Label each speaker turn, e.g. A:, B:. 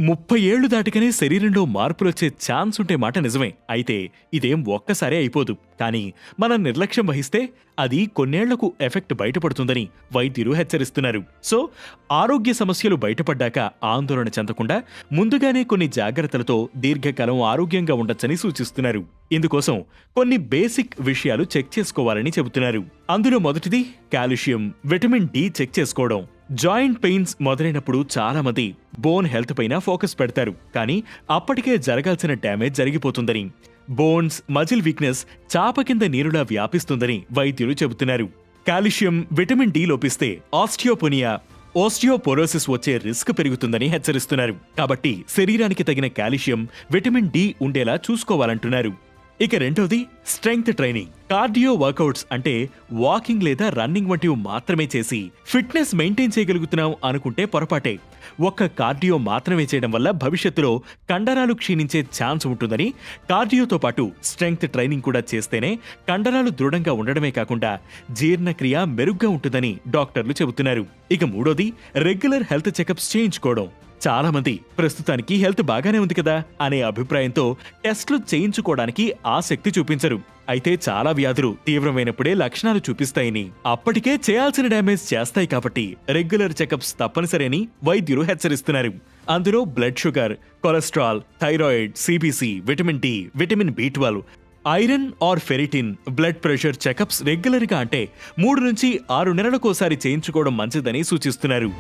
A: 30 ఏళ్లు దాటికనే శరీరంలో మార్పులొచ్చే ఛాన్స్ ఉంటే మాట నిజమే. అయితే ఇదేం ఒక్కసారే అయిపోదు. కానీ మనం నిర్లక్ష్యం వహిస్తే అది కొన్నేళ్లకు ఎఫెక్ట్ బయటపడుతుందని వైద్యులు హెచ్చరిస్తున్నారు. సో ఆరోగ్య సమస్యలు బయటపడ్డాక ఆందోళన చెందకుండా ముందుగానే కొన్ని జాగ్రత్తలతో దీర్ఘకాలం ఆరోగ్యంగా ఉండొచ్చని సూచిస్తున్నారు. ఇందుకోసం కొన్ని బేసిక్ విషయాలు చెక్ చేసుకోవాలని చెబుతున్నారు. అందులో మొదటిది కాల్షియం, విటమిన్ డి చెక్ చేసుకోవడం. జాయింట్ పెయిన్స్ మొదలైనప్పుడు చాలా మంది బోన్ హెల్త్ పైన ఫోకస్ పెడతారు, కానీ అప్పటికే జరగాల్సిన డ్యామేజ్ జరిగిపోతుందని, బోన్స్ మజిల్ వీక్నెస్ చాప కింద నీరులా వ్యాపిస్తుందని వైద్యులు చెబుతున్నారు. కాల్షియం, విటమిన్ డి లోపిస్తే ఆస్టియోపోనియా, ఓస్టియోపోరోసిస్ వచ్చే రిస్క్ పెరుగుతుందని హెచ్చరిస్తున్నారు. కాబట్టి శరీరానికి తగిన కాల్షియం, విటమిన్ డి ఉండేలా చూసుకోవాలంటున్నారు. ఇక రెండోది స్ట్రెంగ్త్ ట్రైనింగ్. కార్డియో వర్కౌట్స్ అంటే వాకింగ్ లేదా రన్నింగ్ వంటివి మాత్రమే చేసి ఫిట్నెస్ మెయింటైన్ చేయగలుగుతున్నాం అనుకుంటే పొరపాటే. ఒక్క కార్డియో మాత్రమే చేయడం వల్ల భవిష్యత్తులో కండరాలు క్షీణించే ఛాన్స్ ఉంటుందని, కార్డియోతో పాటు స్ట్రెంగ్త్ ట్రైనింగ్ కూడా చేస్తేనే కండరాలు దృఢంగా ఉండడమే కాకుండా జీర్ణక్రియ మెరుగ్గా ఉంటుందని డాక్టర్లు చెబుతున్నారు. ఇక మూడోది రెగ్యులర్ హెల్త్ చెకప్స్ చేయించుకోవడం. చాలా మంది ప్రస్తుతానికి హెల్త్ బాగానే ఉంది కదా అనే అభిప్రాయంతో టెస్టులు చేయించుకోవడానికి ఆసక్తి చూపించరు. అయితే చాలా వ్యాధులు తీవ్రమైనప్పుడే లక్షణాలు చూపిస్తాయని, అప్పటికే చేయాల్సిన డ్యామేజ్ చేస్తాయి కాబట్టి రెగ్యులర్ చెకప్స్ తప్పనిసరి అని వైద్యులు హెచ్చరిస్తున్నారు. అందులో blood sugar, cholesterol, thyroid, CBC, vitamin D, vitamin బి12, iron or ferritin, blood pressure checkups రెగ్యులర్గా అంటే 3 నుంచి 6 నెలలకోసారి చేయించుకోవడం మంచిదని సూచిస్తున్నారు.